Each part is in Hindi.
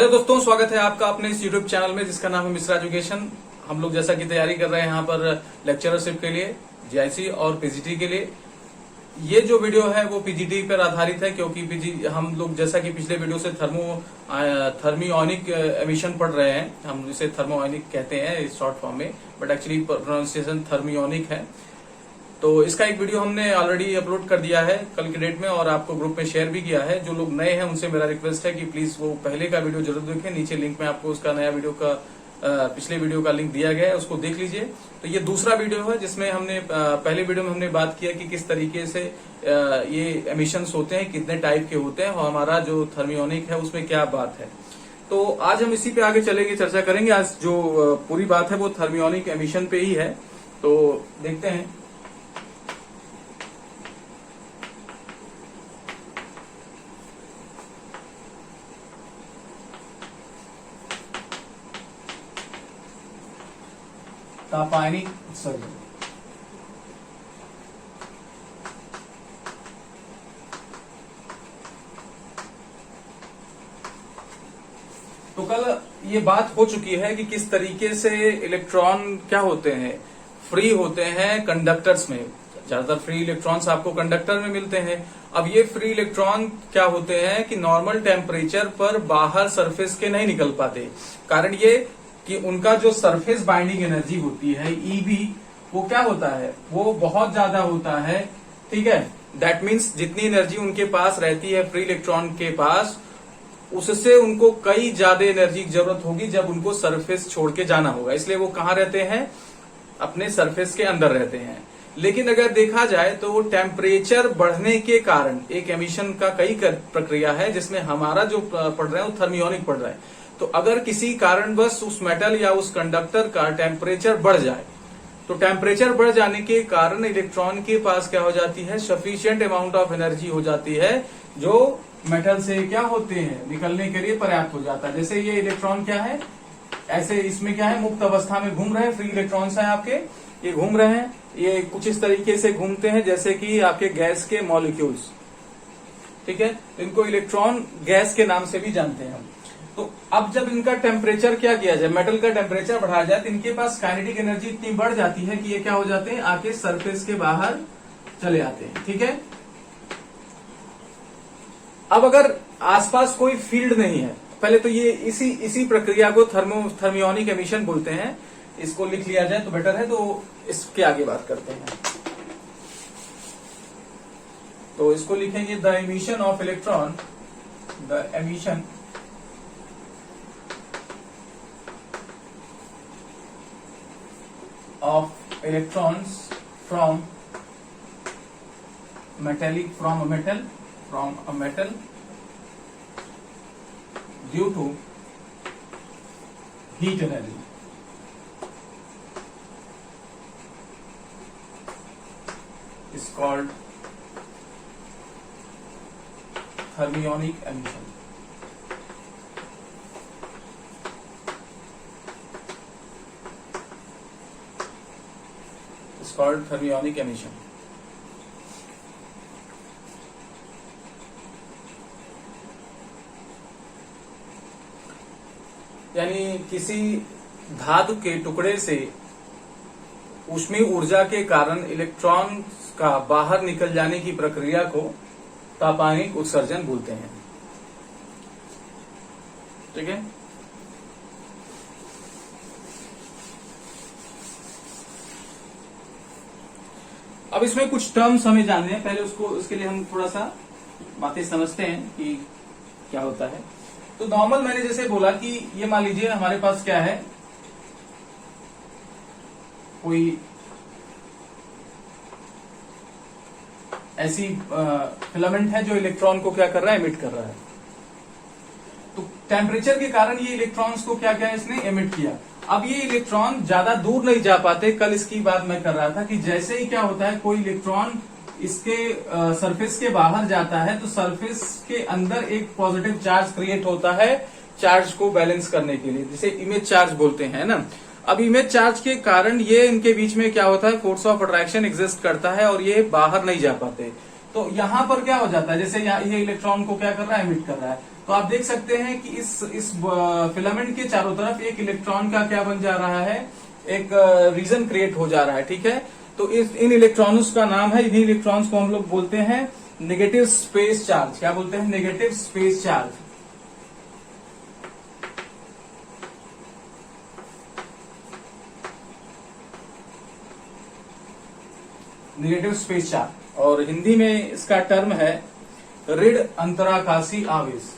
हेलो दोस्तों, स्वागत है आपका अपने इस यूट्यूब चैनल में जिसका नाम है मिश्रा एजुकेशन। हम लोग जैसा कि तैयारी कर रहे हैं यहाँ पर लेक्चरशिप के लिए, जीआईसी और पीजीटी के लिए। ये जो वीडियो है वो पीजीटी पर आधारित है, क्योंकि हम लोग जैसा कि पिछले वीडियो से थर्मियोनिक एमिशन पढ़ रहे हैं। हम इसे थर्मोनिक कहते हैं इस शॉर्ट फॉर्म में, बट एक्चुअली प्रोनाउंसिएशन थर्मियोनिक है। तो इसका एक वीडियो हमने ऑलरेडी अपलोड कर दिया है कल की डेट में, और आपको ग्रुप में शेयर भी किया है। जो लोग नए हैं उनसे मेरा रिक्वेस्ट है कि प्लीज वो पहले का वीडियो जरूर देखें। नीचे लिंक में आपको उसका नया वीडियो का पिछले वीडियो का लिंक दिया गया है, उसको देख लीजिए। तो ये दूसरा वीडियो है जिसमें हमने पहले वीडियो में हमने बात किया कि किस तरीके से ये एमिशंस होते हैं, कितने टाइप के होते हैं, और हमारा जो थर्मियोनिक है उसमें क्या बात है। तो आज हम इसी पे आगे चलेंगे, चर्चा करेंगे। आज जो पूरी बात है वो थर्मियोनिक एमिशन पे ही है। तो देखते हैं। तापायनिक उत्सर्जन। तो कल ये बात हो चुकी है कि किस तरीके से इलेक्ट्रॉन क्या होते हैं, फ्री होते हैं कंडक्टर्स में। ज्यादातर फ्री इलेक्ट्रॉन्स आपको कंडक्टर में मिलते हैं। अब ये फ्री इलेक्ट्रॉन क्या होते हैं कि नॉर्मल टेम्परेचर पर बाहर सरफेस के नहीं निकल पाते। कारण ये कि उनका जो सरफेस बाइंडिंग एनर्जी होती है ईबी, वो क्या होता है, वो बहुत ज्यादा होता है। ठीक है, दैट मीन्स जितनी एनर्जी उनके पास रहती है फ्री इलेक्ट्रॉन के पास, उससे उनको कई ज्यादा एनर्जी की जरूरत होगी जब उनको सरफेस छोड़ के जाना होगा। इसलिए वो कहाँ रहते हैं, अपने सरफेस के अंदर रहते हैं। लेकिन अगर देखा जाए तो टेम्परेचर बढ़ने के कारण एक एमिशन का कई प्रक्रिया है जिसमें हमारा जो पढ़ रहे हैं वो थर्मियोनिक पढ़ रहा है। तो अगर किसी कारणवश उस मेटल या उस कंडक्टर का टेम्परेचर बढ़ जाए, तो टेम्परेचर बढ़ जाने के कारण इलेक्ट्रॉन के पास क्या हो जाती है, सफिशिएंट अमाउंट ऑफ एनर्जी हो जाती है जो मेटल से क्या होते हैं, निकलने के लिए पर्याप्त हो जाता है। जैसे ये इलेक्ट्रॉन क्या है, ऐसे इसमें क्या है, मुक्त अवस्था में घूम रहे हैं, फ्री इलेक्ट्रॉन्स हैं आपके, ये घूम रहे हैं। ये कुछ इस तरीके से घूमते हैं जैसे कि आपके गैस के मॉलिक्यूल्स। ठीक है, इनको इलेक्ट्रॉन गैस के नाम से भी जानते हैं हम। तो अब जब इनका टेम्परेचर क्या किया जाए, मेटल का टेम्परेचर बढ़ाया जाए, तो इनके पास काइनेटिक एनर्जी इतनी बढ़ जाती है कि ये क्या हो जाते हैं, आके सरफेस के बाहर चले आते हैं। ठीक है, अब अगर आसपास कोई फील्ड नहीं है, पहले तो ये इसी प्रक्रिया को थर्मियोनिक एमिशन बोलते हैं। इसको लिख लिया जाए तो बेटर है। तो इसके आगे बात करते हैं। तो इसको लिखेंगे the emission of electron, the emission of electrons from a metal due to heat energy is called thermionic emission. Called thermionic emission. यानी किसी धातु के टुकड़े से ऊष्मीय ऊर्जा के कारण इलेक्ट्रॉन का बाहर निकल जाने की प्रक्रिया को तापायनिक उत्सर्जन बोलते हैं। ठीक है, अब इसमें कुछ टर्म्स हमें जानने हैं। पहले उसके लिए हम थोड़ा सा बातें समझते हैं कि क्या होता है। तो नॉर्मल मैंने जैसे बोला कि ये मान लीजिए हमारे पास क्या है, कोई ऐसी फिलामेंट है जो इलेक्ट्रॉन को क्या कर रहा है, एमिट कर रहा है। तो टेम्परेचर के कारण ये इलेक्ट्रॉन्स को क्या क्या इसने एमिट किया। अब ये इलेक्ट्रॉन ज्यादा दूर नहीं जा पाते। कल इसकी बात मैं कर रहा था कि जैसे ही क्या होता है, कोई इलेक्ट्रॉन इसके सरफेस के बाहर जाता है तो सरफेस के अंदर एक पॉजिटिव चार्ज क्रिएट होता है, चार्ज को बैलेंस करने के लिए, जिसे इमेज चार्ज बोलते हैं ना। अब इमेज चार्ज के कारण ये इनके बीच में क्या होता है, फोर्स ऑफ अट्रैक्शन एग्जिस्ट करता है और ये बाहर नहीं जा पाते। तो यहाँ पर क्या हो जाता है, जैसे ये इलेक्ट्रॉन को क्या कर रहा है, एमिट कर रहा है। तो आप देख सकते हैं कि इस फिलामेंट के चारों तरफ एक इलेक्ट्रॉन का क्या बन जा रहा है, एक रीजन क्रिएट हो जा रहा है, ठीक है। तो इन इलेक्ट्रॉन्स का नाम है, इन्हीं इलेक्ट्रॉन्स को हम लोग बोलते हैं नेगेटिव स्पेस चार्ज। क्या बोलते हैं? Negative space charge. Negative space charge, और हिंदी में इसका टर्म है ऋण अंतराकाशी आवेश।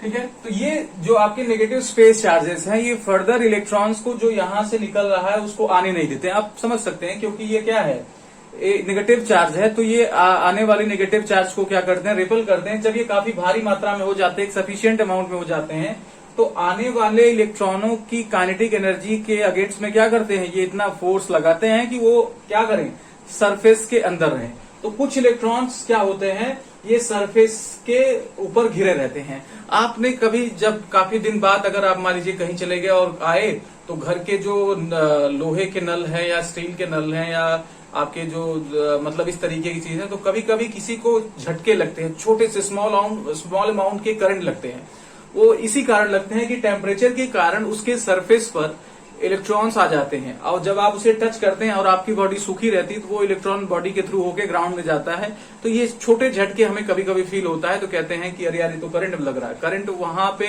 ठीक है। तो ये जो आपके नेगेटिव स्पेस चार्जेस हैं, ये फर्दर इलेक्ट्रॉन्स को जो यहां से निकल रहा है उसको आने नहीं देते। आप समझ सकते हैं, क्योंकि ये क्या है, नेगेटिव चार्ज है, तो ये आने वाले नेगेटिव चार्ज को क्या करते हैं, रिपल करते हैं। जब ये काफी भारी मात्रा में हो जाते हैं, एक सफिशियंट अमाउंट में हो जाते हैं, तो आने वाले इलेक्ट्रॉनों की काइनेटिक एनर्जी के अगेंस्ट में क्या करते हैं, ये इतना फोर्स लगाते हैं कि वो क्या करें, सरफेस के अंदर रहें। तो कुछ इलेक्ट्रॉन्स क्या होते हैं, ये सरफेस के ऊपर घिरे रहते हैं। आपने कभी जब काफी दिन बाद अगर आप मान लीजिए कहीं चले गए और आए, तो घर के जो लोहे के नल हैं या स्टील के नल हैं या आपके जो मतलब इस तरीके की चीज है, तो कभी कभी किसी को झटके लगते हैं, छोटे से स्मॉल अमाउंट के करंट लगते हैं। वो इसी कारण लगते हैं कि टेम्परेचर के कारण उसके सरफेस पर इलेक्ट्रॉन्स आ जाते हैं, और जब आप उसे टच करते हैं और आपकी बॉडी सूखी रहती है, तो वो इलेक्ट्रॉन बॉडी के थ्रू होके ग्राउंड में जाता है। तो ये छोटे झटके हमें कभी कभी फील होता है, तो कहते हैं कि अरे यार ये तो करंट लग रहा है। करंट वहां पे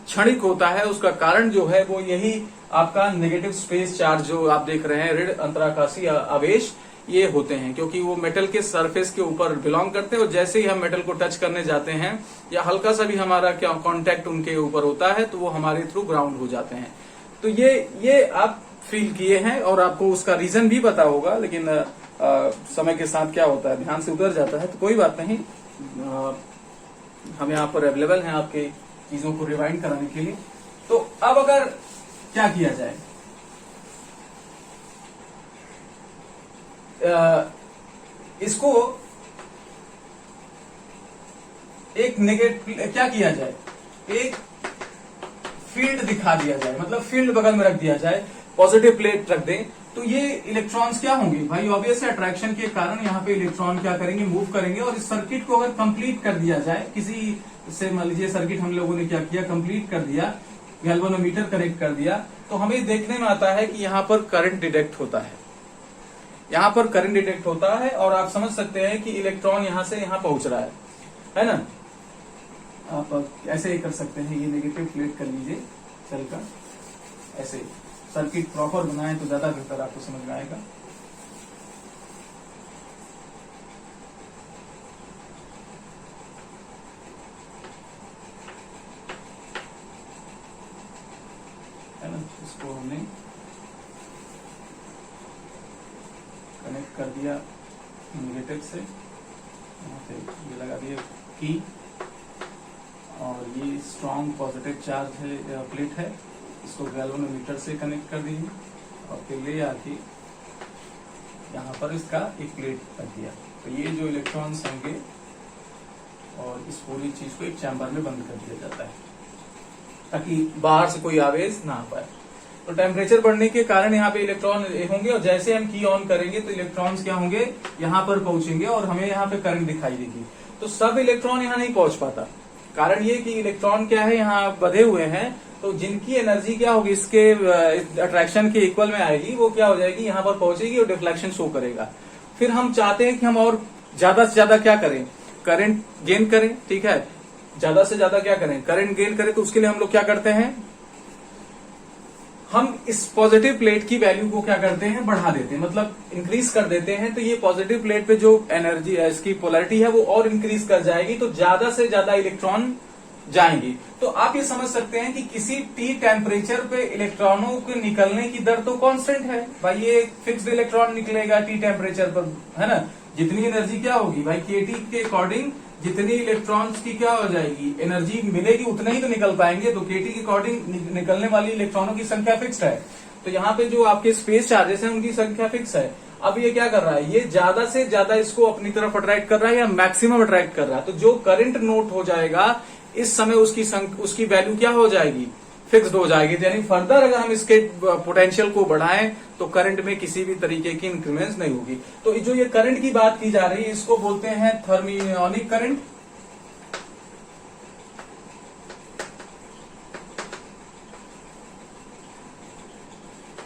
क्षणिक होता है, उसका कारण जो है वो यही आपका नेगेटिव स्पेस चार्ज जो आप देख रहे हैं, ऋण अंतराकाशी आवेश, ये होते हैं, क्योंकि वो मेटल के सरफेस के ऊपर बिलोंग करते हैं, और जैसे ही हम मेटल को टच करने जाते हैं या हल्का सा भी हमारा क्या कांटेक्ट उनके ऊपर होता है, तो वो हमारे थ्रू ग्राउंड हो जाते हैं। तो ये आप फील किए हैं और आपको उसका रीजन भी पता होगा, लेकिन समय के साथ क्या होता है, ध्यान से उतर जाता है। तो कोई बात नहीं, हम यहाँ पर अवेलेबल हैं आपके चीजों को रिवाइंड कराने के लिए। तो अब अगर क्या किया जाए, इसको एक नेगेटिव क्या किया जाए, एक फील्ड दिखा दिया जाए, मतलब फील्ड बगल में रख दिया जाए, पॉजिटिव प्लेट रख दें, तो ये इलेक्ट्रॉन्स क्या होंगे भाई, ऑब्वियस है अट्रैक्शन के कारण यहाँ पे इलेक्ट्रॉन क्या करेंगे, मूव करेंगे। और इस सर्किट को अगर कंप्लीट कर दिया जाए, किसी से मान लीजिए सर्किट हम लोगों ने क्या किया, कंप्लीट कर दिया, गैल्वेनोमीटर कनेक्ट कर दिया, तो हमें देखने में आता है कि यहाँ पर करंट डिटेक्ट होता है, यहाँ पर करंट डिटेक्ट होता है, और आप समझ सकते हैं कि इलेक्ट्रॉन यहाँ से यहाँ पहुंच रहा है ना। आप ऐसे ही कर सकते हैं, ये नेगेटिव प्लेट कर लीजिए सेल का, ऐसे सर्किट प्रॉपर बनाएं तो ज्यादा बेहतर आपको समझ में आएगा। है ना, इसको हमने कनेक्ट कर दिया नेगेटिव से, यहाँ पे ये लगा दिए की, और ये स्ट्रॉन्ग पॉजिटिव चार्ज है प्लेट है, इसको गैल्वेनोमीटर से कनेक्ट कर दीजिए, और फिर ले आके यहाँ पर इसका एक प्लेट रख दिया। तो ये जो इलेक्ट्रॉन्स होंगे, और इस पूरी चीज को एक चैम्बर में बंद कर दिया जाता है, ताकि बाहर से कोई आवेश ना आ पाए। तो टेम्परेचर बढ़ने के कारण यहाँ पे इलेक्ट्रॉन होंगे, और जैसे हम की ऑन करेंगे तो इलेक्ट्रॉन्स क्या होंगे, यहाँ पर पहुंचेंगे, और हमें यहाँ पे करंट दिखाई देगी। तो सब इलेक्ट्रॉन यहाँ नहीं पहुंच पाता, कारण ये कि इलेक्ट्रॉन क्या है, यहाँ बधे हुए हैं, तो जिनकी एनर्जी क्या होगी, इसके अट्रैक्शन के इक्वल में आएगी, वो क्या हो जाएगी, यहाँ पर पहुंचेगी और डिफ्लेक्शन शो करेगा। फिर हम चाहते हैं कि हम और ज्यादा से ज्यादा क्या करें, करंट गेन करें, ठीक है, ज्यादा से ज्यादा क्या करें, करंट गेन करें। तो उसके लिए हम लोग क्या करते हैं, हम इस पॉजिटिव प्लेट की वैल्यू को क्या करते हैं, बढ़ा देते हैं, मतलब इंक्रीज कर देते हैं। तो ये पॉजिटिव प्लेट पे जो एनर्जी है, इसकी पोलैरिटी है, वो और इंक्रीज कर जाएगी, तो ज्यादा से ज्यादा इलेक्ट्रॉन जाएंगी। तो आप ये समझ सकते हैं कि किसी टी टेम्परेचर पे इलेक्ट्रॉनों के निकलने की दर तो कांस्टेंट है भाई, ये फिक्स्ड इलेक्ट्रॉन निकलेगा टी टेम्परेचर पर, है ना। जितनी एनर्जी क्या होगी भाई, केटी के अकॉर्डिंग जितनी इलेक्ट्रॉन्स की क्या हो जाएगी, एनर्जी मिलेगी, उतना ही तो निकल पाएंगे। तो केटी के अकॉर्डिंग निकलने वाली इलेक्ट्रॉनों की संख्या फिक्स्ड है। तो यहाँ पे जो आपके स्पेस चार्जेस हैं, उनकी संख्या फिक्स है। अब ये क्या कर रहा है, ये ज्यादा से ज्यादा इसको अपनी तरफ अट्रैक्ट कर रहा है, या मैक्सिमम अट्रैक्ट कर रहा है। तो जो करंट नोट हो जाएगा इस समय, उसकी वैल्यू क्या हो जाएगी, फिक्स्ड हो जाएगी। यानी फर्दर अगर हम इसके पोटेंशियल को बढ़ाएं तो करंट में किसी भी तरीके की इंक्रीमेंस नहीं होगी। तो जो ये करंट की बात की जा रही है इसको बोलते हैं थर्मियोनिक करंट।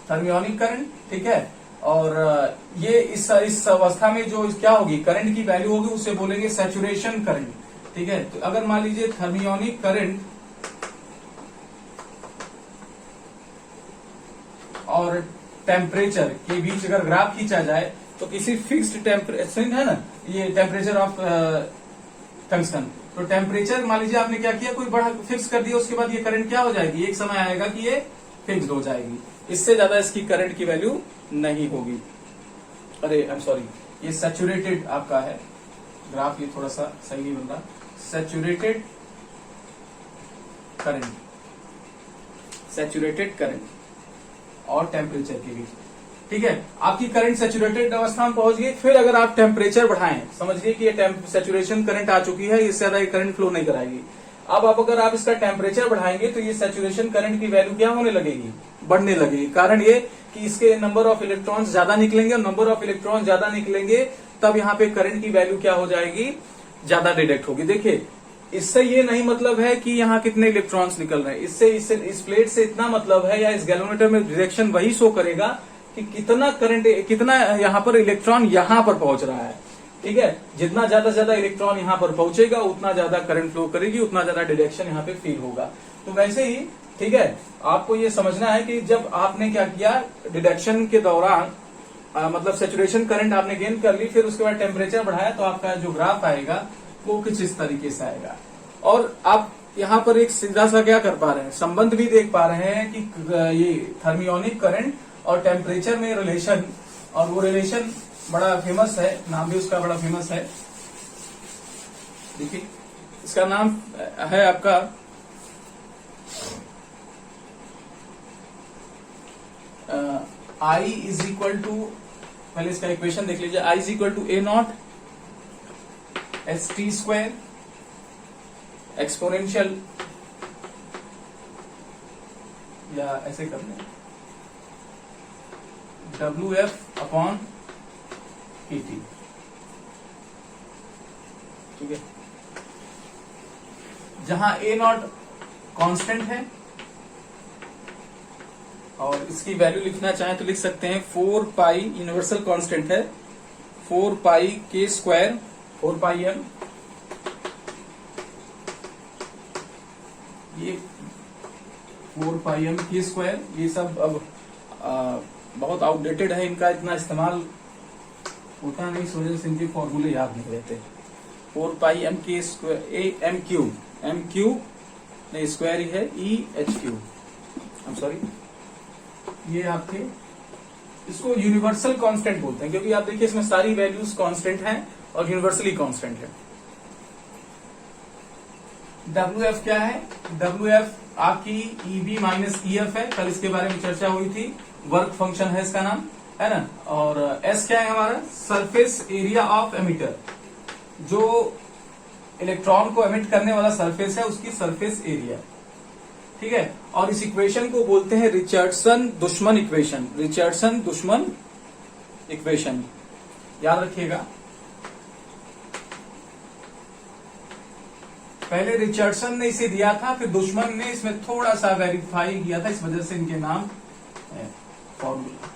थर्मियोनिक करंट, ठीक है। और ये इस अवस्था में जो क्या होगी, करंट की वैल्यू होगी, उसे बोलेंगे सैचुरेशन करंट, ठीक है। तो अगर मान लीजिए थर्मियोनिक करंट और टेम्परेचर के बीच अगर ग्राफ खींचा जाए तो किसी फिक्स्ड टेम्परेचर है ना, ये टेम्परेचर ऑफ टंगस्टन, तो टेम्परेचर मान लीजिए आपने क्या किया, कोई बड़ा फिक्स कर दिया, उसके बाद ये करंट क्या हो जाएगी, एक समय आएगा कि ये फिक्स्ड हो जाएगी, इससे ज्यादा इसकी करंट की वैल्यू नहीं होगी। अरे आई एम सॉरी, ये सैचुरेटेड आपका है ग्राफ, ये थोड़ा सा सही नहीं बन रहा। सैचुरेटेड करंट, सैचुरेटेड करंट और टेम्परेचर के बीच, ठीक है। आपकी करंट सैचुरेटेड अवस्था में पहुंच गई, फिर अगर आप टेम्परेचर बढ़ाएं, समझिए कि ये सैचुरेशन करंट आ चुकी है, इससे ज्यादा ये करंट फ्लो नहीं कराएगी। अब अगर आप इसका टेम्परेचर बढ़ाएंगे तो ये सैचुरेशन करंट की वैल्यू क्या होने लगेगी, बढ़ने लगेगी। कारण ये कि इसके नंबर ऑफ इलेक्ट्रॉन्स ज्यादा निकलेंगे, और नंबर ऑफ इलेक्ट्रॉन ज्यादा निकलेंगे तब यहाँ पे करंट की वैल्यू क्या हो जाएगी, ज्यादा डिटेक्ट होगी। देखिए, इससे ये नहीं मतलब है कि यहाँ कितने इलेक्ट्रॉन्स निकल रहे हैं, इससे इस प्लेट से इतना मतलब है, या इस गैल्वेनोमीटर में डिरेक्शन वही शो करेगा कि कितना करंट, कितना यहाँ पर इलेक्ट्रॉन यहाँ पर पहुंच रहा है, ठीक है। जितना ज्यादा इलेक्ट्रॉन यहाँ पर पहुंचेगा उतना ज्यादा करंट फ्लो करेगी, उतना ज्यादा डिरेक्शन यहाँ पे फील होगा। तो वैसे ही, ठीक है, आपको ये समझना है कि जब आपने क्या किया, डिडक्शन के दौरान मतलब सैचुरेशन करंट आपने गेन कर ली, फिर उसके बाद टेम्परेचर बढ़ाया, तो आपका जो ग्राफ आएगा वो कुछ इस तरीके से आएगा। और आप यहाँ पर एक सीधा सा क्या कर पा रहे हैं, संबंध भी देख पा रहे हैं कि ये थर्मियोनिक करंट और टेम्परेचर में रिलेशन, और वो रिलेशन बड़ा फेमस है, नाम भी उसका बड़ा फेमस है। देखिए, इसका नाम है आपका I इज इक्वल टू, पहले इसका इक्वेशन देख लीजिए, I is equal to A naught ST square exponential, या ऐसे कर लें WF अपॉन PT, ठीक है। जहां ए नॉट कांस्टेंट है, और इसकी वैल्यू लिखना चाहें तो लिख सकते हैं 4 पाई, यूनिवर्सल कांस्टेंट है 4 पाई के स्क्वायर 4 पाई m, ये 4 पाई m के स्क्वायर, ये सब अब बहुत आउटडेटेड है, इनका इतना इस्तेमाल होता नहीं, इस वजह से इनके फॉर्मूले याद नहीं रहते। 4 पाई m के स्क्वायर एम क्यूब नहीं, स्क्वायर ही है EH cube, I am sorry, ये आपके इसको यूनिवर्सल कांस्टेंट बोलते हैं, क्योंकि आप देखिए इसमें सारी वैल्यूज कांस्टेंट हैं और यूनिवर्सली कांस्टेंट है। WF क्या है, WF आपकी EB माइनस EF है, कल इसके बारे में चर्चा हुई थी, वर्क फंक्शन है इसका नाम, है ना। और S क्या है हमारा, सरफेस एरिया ऑफ एमिटर, जो इलेक्ट्रॉन को एमिट करने वाला सरफेस है उसकी सरफेस एरिया, ठीक है। और इस इक्वेशन को बोलते हैं रिचर्डसन दुश्मन इक्वेशन, रिचर्डसन दुश्मन इक्वेशन, याद रखिएगा। पहले रिचर्डसन ने इसे दिया था, फिर दुश्मन ने इसमें थोड़ा सा वेरीफाई किया था, इस वजह से इनके नाम फॉर्मूला।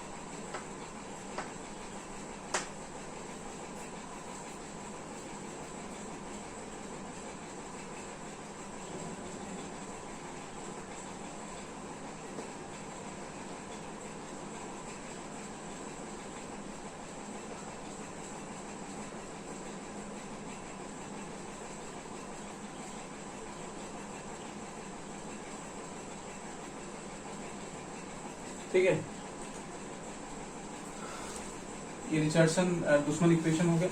ठीक है, ये रिचर्डसन दुश्मन इक्वेशन हो गया।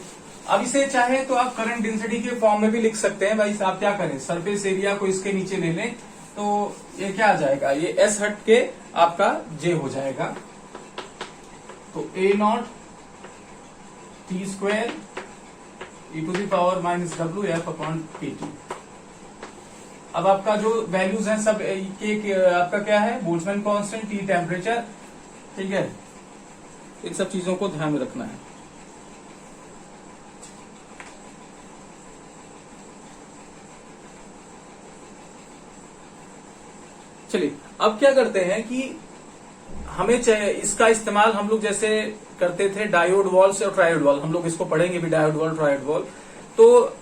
अब इसे चाहे तो आप करंट डेंसिटी के फॉर्म में भी लिख सकते हैं। भाई आप क्या करें, सरफेस एरिया को इसके नीचे ले लें, तो ये क्या आ जाएगा, ये S हट के आपका J हो जाएगा। तो A naught T square e to the power minus WF upon PT, अब आपका जो वैल्यूज हैं सब के आपका क्या है, बोल्ट्जमैन कांस्टेंट, टी टेम्परेचर, ठीक है, इन सब चीजों को ध्यान में रखना है। चलिए अब क्या करते हैं कि हमें इसका इस्तेमाल हम लोग जैसे करते थे डायोड वॉल से और ट्रायोड वॉल, हम लोग इसको पढ़ेंगे भी, डायोड वॉल ट्रायोड वॉल। तो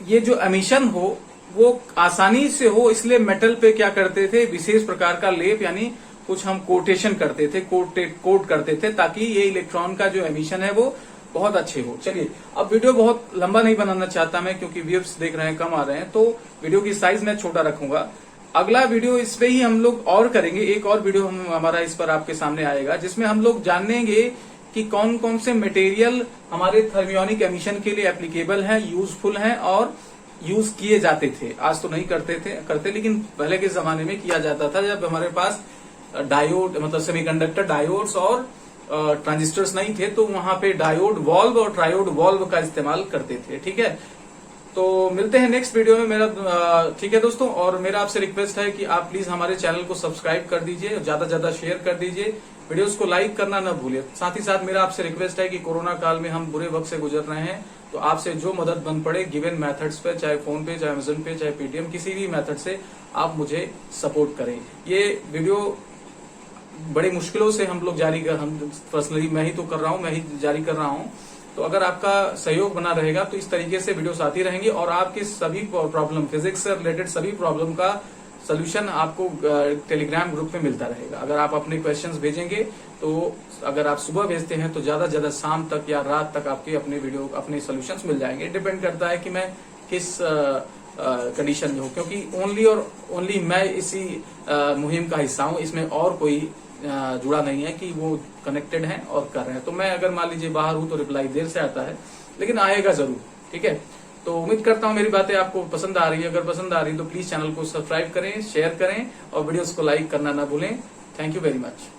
ये जो एमिशन हो वो आसानी से हो, इसलिए मेटल पे क्या करते थे, विशेष प्रकार का लेप यानी कुछ हम कोटेशन करते थे, कोट करते थे, ताकि ये इलेक्ट्रॉन का जो एमिशन है वो बहुत अच्छे हो। चलिए अब वीडियो बहुत लंबा नहीं बनाना चाहता मैं, क्योंकि व्यूअर्स देख रहे हैं कम आ रहे हैं, तो वीडियो की साइज मैं छोटा रखूंगा। अगला वीडियो इस पे ही हम लोग और करेंगे, एक और वीडियो हमारा इस पर आपके सामने आएगा, जिसमें हम लोग जानेंगे कि कौन कौन से मटेरियल हमारे थर्मियोनिक एमिशन के लिए एप्लीकेबल हैं, यूजफुल हैं और यूज किए जाते थे। आज तो नहीं करते, लेकिन पहले के जमाने में किया जाता था, जब हमारे पास डायोड मतलब सेमीकंडक्टर डायोड्स और ट्रांजिस्टर्स नहीं थे, तो वहां पे डायोड वॉल्व और ट्रायोड वॉल्व का इस्तेमाल करते थे। ठीक है, तो मिलते हैं नेक्स्ट वीडियो में मेरा, ठीक है दोस्तों। और मेरा आपसे रिक्वेस्ट है कि आप प्लीज हमारे चैनल को सब्सक्राइब कर दीजिए, ज्यादा से ज्यादा शेयर कर दीजिए, वीडियोस को लाइक करना न भूलिए। साथ ही साथ मेरा आपसे रिक्वेस्ट है कि कोरोना काल में हम बुरे वक्त से गुजर रहे हैं, तो आपसे जो मदद बन पड़े गिवन मेथड्स पे, चाहे फोन पे, चाहे अमेजन पे, चाहे पेटीएम, किसी भी मेथड से आप मुझे सपोर्ट करें। ये वीडियो बड़ी मुश्किलों से हम लोग हम पर्सनली मैं ही तो कर रहा हूँ, मैं ही जारी कर रहा हूँ। तो अगर आपका सहयोग बना रहेगा तो इस तरीके से वीडियोस आती रहेंगी और आपके सभी प्रॉब्लम, फिजिक्स से रिलेटेड सभी प्रॉब्लम का सोल्यूशन आपको टेलीग्राम ग्रुप में मिलता रहेगा। अगर आप अपने क्वेश्चंस भेजेंगे, तो अगर आप सुबह भेजते हैं तो ज्यादा से ज्यादा शाम तक या रात तक आपके अपने सोल्यूशंस मिल जाएंगे। डिपेंड करता है कि मैं किस कंडीशन में हूँ, क्योंकि ओनली मैं इसी मुहिम का हिस्सा हूँ, इसमें और कोई जुड़ा नहीं है कि वो कनेक्टेड हैं और कर रहे हैं। तो मैं अगर मान लीजिए बाहर हूं तो रिप्लाई देर से आता है, लेकिन आएगा जरूर। ठीक है, तो उम्मीद करता हूं मेरी बातें आपको पसंद आ रही है। अगर पसंद आ रही है तो प्लीज चैनल को सब्सक्राइब करें, शेयर करें और वीडियोस को लाइक करना ना भूलें। Thank you very much.